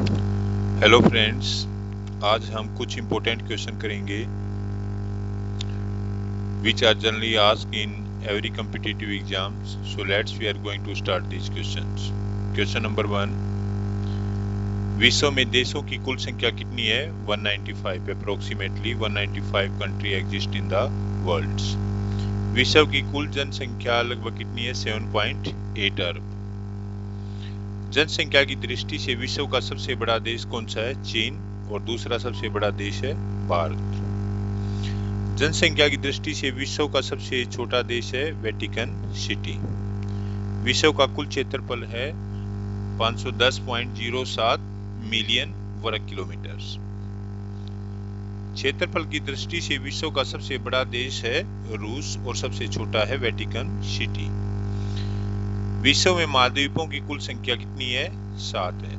Hello friends, आज हम कुछ इम्पोर्टेंट क्वेश्चन करेंगे which are generally asked in every competitive exams. So we are going to start these questions. Question number 1. विश्व में देशों की कुल संख्या कितनी है? 195. Approximately 195 country exist in the world. विश्व की कुल जनसंख्या लगभग कितनी है? 7.8 अरब। जनसंख्या की दृष्टि से विश्व का सबसे बड़ा देश कौन सा है? चीन। और दूसरा सबसे बड़ा देश है भारत। जनसंख्या की दृष्टि से विश्व का सबसे छोटा देश है वेटिकन सिटी। विश्व का कुल क्षेत्रफल है 510.07 मिलियन वर्ग किलोमीटर। क्षेत्रफल की दृष्टि से विश्व का सबसे बड़ा देश है रूस और सबसे छोटा है वेटिकन सिटी। विश्व में महाद्वीपों की कुल संख्या कितनी है? 7 है।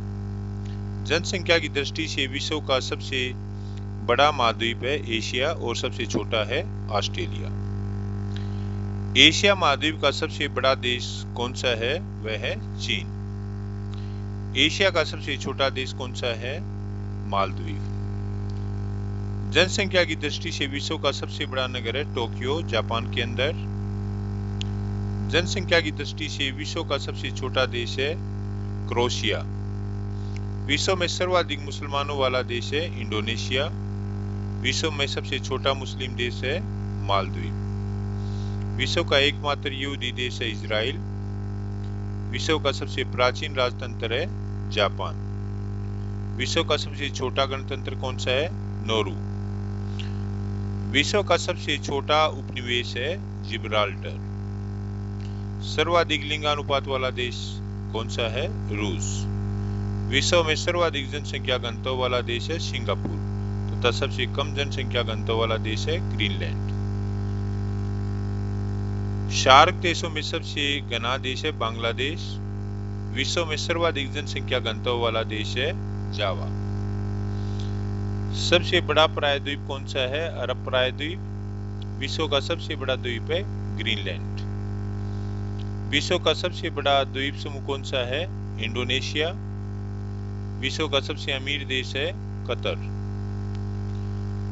जनसंख्या की दृष्टि से विश्व का सबसे बड़ा महाद्वीप है एशिया और सबसे छोटा है ऑस्ट्रेलिया। एशिया महाद्वीप का सबसे बड़ा देश कौन सा है? वह है चीन। एशिया का सबसे छोटा देश कौन सा है? मालदीव। जनसंख्या की दृष्टि से विश्व का सबसे बड़ा नगर है टोक्यो, जापान के अंदर। जनसंख्या की दृष्टि से विश्व का सबसे छोटा देश है क्रोएशिया। विश्व में सर्वाधिक मुसलमानों वाला देश है इंडोनेशिया। विश्व में सबसे छोटा मुस्लिम देश है मालदीव। विश्व का एकमात्र यहूदी देश है इजराइल। विश्व का सबसे प्राचीन राजतंत्र है जापान। विश्व का सबसे छोटा गणतंत्र कौन सा है? नोरू। विश्व का सबसे छोटा उपनिवेश है जिब्राल्टर। सर्वाधिक लिंगानुपात वाला देश कौन सा है? रूस। विश्व में सर्वाधिक जनसंख्या घनत्व वाला देश है सिंगापुर तथा सबसे कम जनसंख्या घनत्व वाला देश है ग्रीनलैंड। शार्क देशों में सबसे घना देश है बांग्लादेश। विश्व में सर्वाधिक जनसंख्या घनत्व वाला देश है जावा। सबसे बड़ा प्रायद्वीप कौन सा है? अरब प्रायद्वीप। विश्व का सबसे बड़ा द्वीप है ग्रीनलैंड। विश्व का सबसे बड़ा द्वीप समूह कौन सा है? इंडोनेशिया। विश्व का सबसे अमीर देश है कतर।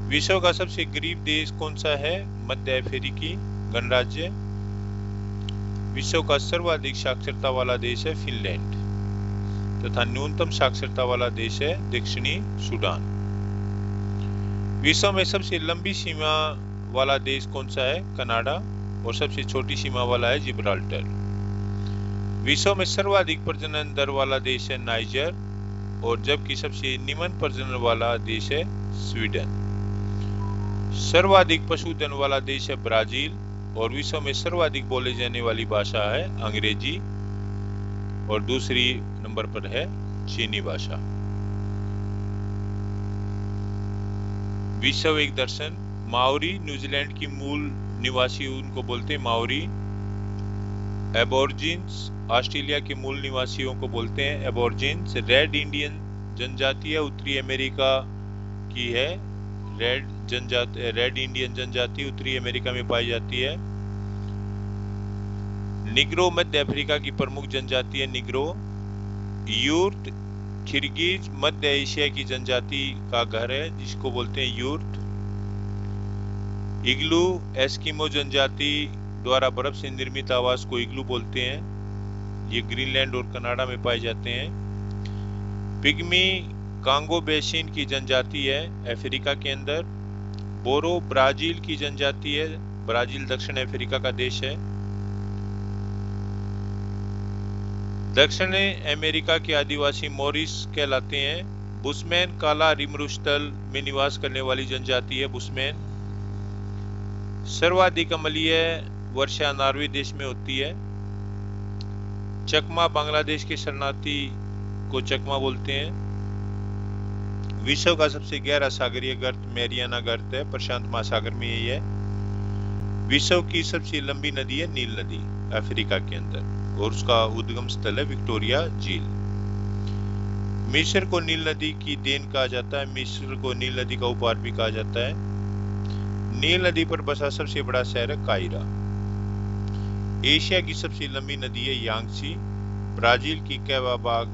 विश्व का सबसे गरीब देश कौन सा है? मध्य अफ्रीकी गणराज्य। विश्व का सर्वाधिक साक्षरता वाला देश है फिनलैंड तथा न्यूनतम साक्षरता वाला देश है दक्षिणी सूडान। विश्व में सबसे लंबी सीमा वाला देश कौन सा है? कनाडा। और सबसे छोटी सीमा वाला है जिब्राल्टर। विश्व में सर्वाधिक प्रजनन दर वाला देश है नाइजर और जबकि सबसे निम्न प्रजनन वाला देश है स्वीडन। सर्वाधिक पशुधन वाला देश है ब्राजील और विश्व में सर्वाधिक बोले जाने वाली भाषा है अंग्रेजी और दूसरी नंबर पर है चीनी भाषा। विश्व एक दर्शन। माओरी न्यूजीलैंड की मूल निवासी उनको बोलते हैं माओरी। एबोर्जिन्स ऑस्ट्रेलिया के मूल निवासियों को बोलते हैं एबोर्जिन्स। रेड इंडियन जनजाति है उत्तरी अमेरिका की है। रेड इंडियन जनजाति उत्तरी अमेरिका में पाई जाती है। निग्रो मध्य अफ्रीका की प्रमुख जनजाति है निग्रो। यूर्ट किर्गिज मध्य एशिया की जनजाति का घर है जिसको बोलते हैं यूर्ट। इग्लू एस्किमो जनजाति द्वारा बर्फ से निर्मित आवास को इग्लू बोलते हैं। ये ग्रीनलैंड और कनाडा में पाए जाते हैं। पिग्मी कांगो बेसिन की जनजाति है अफ्रीका के अंदर। बोरो ब्राजील की जनजाति है। ब्राजील दक्षिण अफ्रीका का देश है। दक्षिण अमेरिका के आदिवासी मोरिस कहलाते हैं। बुशमैन काला रिमरुस्थल में निवास करने वाली जनजाति है बुशमैन। सर्वाधिक अम्लीय वर्षा नॉर्वे देश में होती है। चकमा बांग्लादेश के शरणार्थी को चकमा बोलते हैं। विश्व का सबसे गहरा सागरीय गर्त मैरियाना गर्त है प्रशांत महासागर में यही है। विश्व की सबसे लंबी नदी है नील नदी अफ्रीका के अंदर और उसका उद्गम स्थल है विक्टोरिया झील। मिस्र को नील नदी की देन कहा जाता है। मिस्र को नील नदी का उपहार भी कहा जाता है। नील नदी पर बसा सबसे बड़ा शहर है कायरा। एशिया की सबसे लंबी नदी है यांगसी। ब्राजील की कैवा बाग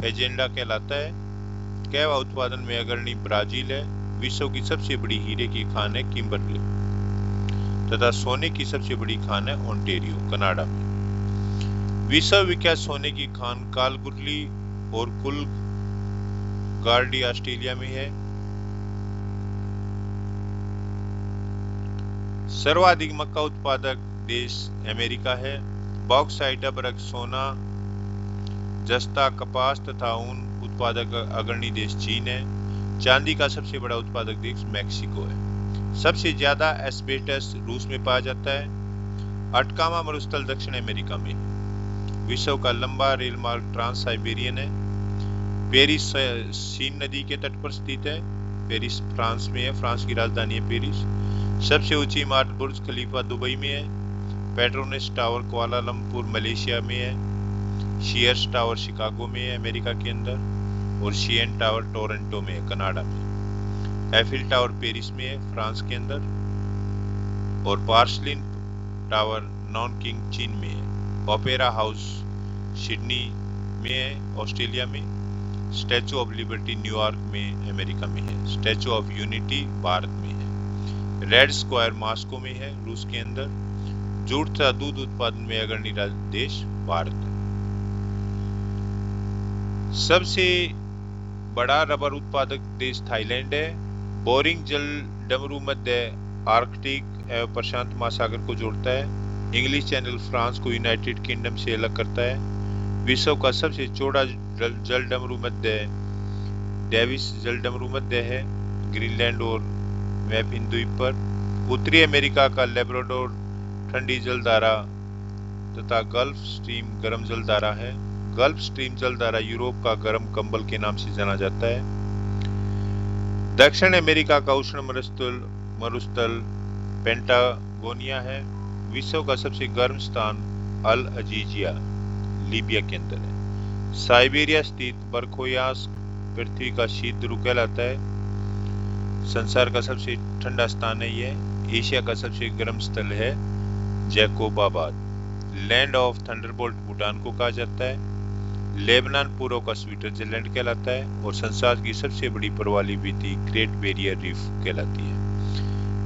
फेजेंडा कहलाता है। कहवा उत्पादन में अग्रणी ब्राजील है। विश्व की सबसे बड़ी हीरे की खान है किम्बरले तथा सोने की सबसे बड़ी खान है ओंटेरियो कनाडा में। विश्व विख्यात सोने की खान कालगुरली और कुल गार्डी ऑस्ट्रेलिया में है। सर्वाधिक मक्का उत्पादक देश अमेरिका है। बॉक्साइट, अभ्रक, सोना, जस्ता, कपास तथा ऊन उत्पादक अग्रणी देश चीन है। चांदी का सबसे बड़ा उत्पादक देश मैक्सिको है। सबसे ज्यादा एस्बेस्टस रूस में पाया जाता है। अटकामा मरुस्थल दक्षिण अमेरिका में है। विश्व का लंबा रेल मार्ग ट्रांस साइबेरियन है। पेरिस सीन नदी के तट पर स्थित है। पेरिस फ्रांस में है। फ्रांस की राजधानी है पेरिस। सबसे ऊंची इमारत बुर्ज खलीफा दुबई में है। पेट्रोनेस टावर कुआलालंपुर मलेशिया में है। शियर्स टावर शिकागो में है अमेरिका के अंदर। और शियन टावर टोरंटो में है कनाडा में। एफिल टावर पेरिस में है फ्रांस के अंदर। और पार्सलिन टावर नॉनकिंग चीन में है। ओपेरा हाउस सिडनी में है ऑस्ट्रेलिया में। स्टैचू ऑफ लिबर्टी न्यूयॉर्क में अमेरिका में है। स्टैचू ऑफ यूनिटी भारत में है। रेड स्क्वायर मॉस्को में है रूस के अंदर। जूट तथा दूध उत्पादन में अग्रणी देश भारत है। सबसे बड़ा रबर उत्पादक देश थाईलैंड है। बोरिंग जल डमरू मध्य आर्कटिक एवं प्रशांत महासागर को जोड़ता है। इंग्लिश चैनल फ्रांस को यूनाइटेड किंगडम से अलग करता है। विश्व का सबसे चौड़ा जल डमरू मध्य डेविस जल डमरू मध्य है ग्रीनलैंड और मैपिन द्वीप पर। उत्तरी अमेरिका का लेब्राडोर ठंडी जलधारा तथा गल्फ स्ट्रीम गर्म जलधारा है। गल्फ स्ट्रीम जलधारा यूरोप का गर्म कंबल के नाम से जाना जाता है। दक्षिण अमेरिका का उष्ण मरुस्थल पेंटागोनिया है। विश्व का सबसे गर्म स्थान अल अजीजिया लीबिया के अंदर है। साइबेरिया स्थित बरखोयास्क पृथ्वी का शीत ध्रुव कहलाता है। संसार का सबसे ठंडा स्थान है यह। एशिया का सबसे गर्म स्थल है Jacobabad. Land of Thunderbolt Bhutan को कहा जाता है। लेबनान पूर्व का स्विट्जरलैंड कहलाता है। और संसार की सबसे बड़ी प्रवाली वीथी ग्रेट बैरियर रीफ कहलाती है।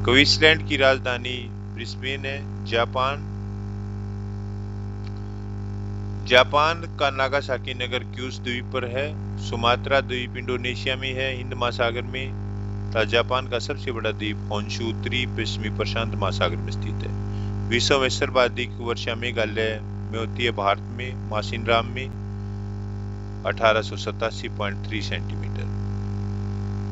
क्वींसलैंड की राजधानी ब्रिस्बेन है। जापान का नागासाकी नगर क्यूस द्वीप पर है। सुमात्रा द्वीप इंडोनेशिया में है हिंद महासागर में। तथा जापान का सबसे बड़ा द्वीप होन्शु उत्तरी पश्चिमी प्रशांत महासागर में स्थित है। विश्व में सर्वाधिक वर्षा मेघालय में होती है भारत में मासिनराम में 1887.3 सेंटीमीटर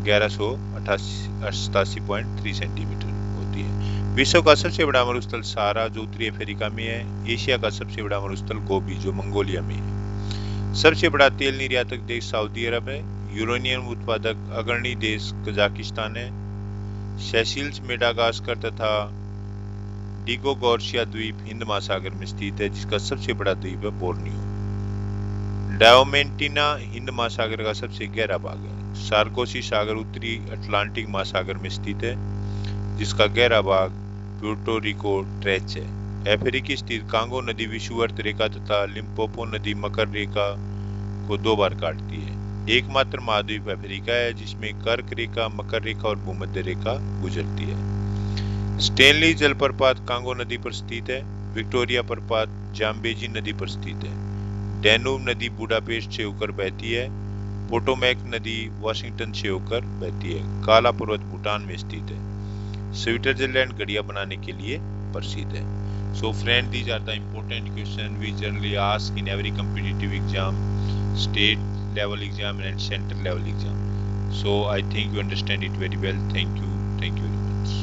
1188.3 सेंटीमीटर होती है। विश्व का सबसे बड़ा मरुस्थल सहारा जो उत्तरी अफ्रीका में है। एशिया का सबसे बड़ा मरुस्थल गोबी जो मंगोलिया में है। सबसे बड़ा तेल निर्यातक देश सऊदी अरब है। यूरेनियम उत्पादक अग्रणी देश कजाकिस्तान है। सेशेल्स, मेडागास्कर तथा डिगोगोर्शिया द्वीप हिंद महासागर में स्थित है जिसका सबसे बड़ा द्वीप है बोर्नियो। डायोमेंटिना हिंद महासागर का सबसे गहरा भाग है। सार्कोसी सागर उत्तरी अटलांटिक महासागर में स्थित है जिसका गहरा भाग प्यूर्टो रिको ट्रेच है। अफ्रीकी स्थित कांगो नदी विषुवत रेखा तथा लिम्पोपो नदी मकर रेखा को 2 बार काटती है। एकमात्र महाद्वीप अफ्रीका है जिसमें कर्क रेखा, मकर रेखा और भूमध्य रेखा गुजरती है। स्टेनली जलप्रपात कांगो नदी पर स्थित है। विक्टोरिया प्रपात जाम्बेजी नदी पर स्थित है। डैनूब नदी बुडापेस्ट से होकर बहती है। पोटोमैक नदी वाशिंगटन से होकर बहती है। काला पर्वत भूटान में स्थित है। स्विट्जरलैंड घड़ियां बनाने के लिए प्रसिद्ध है। So friend, these are the important questions we generally ask in every competitive exam, state level exam and center level exam. So I think you understand it very well. Thank you very much.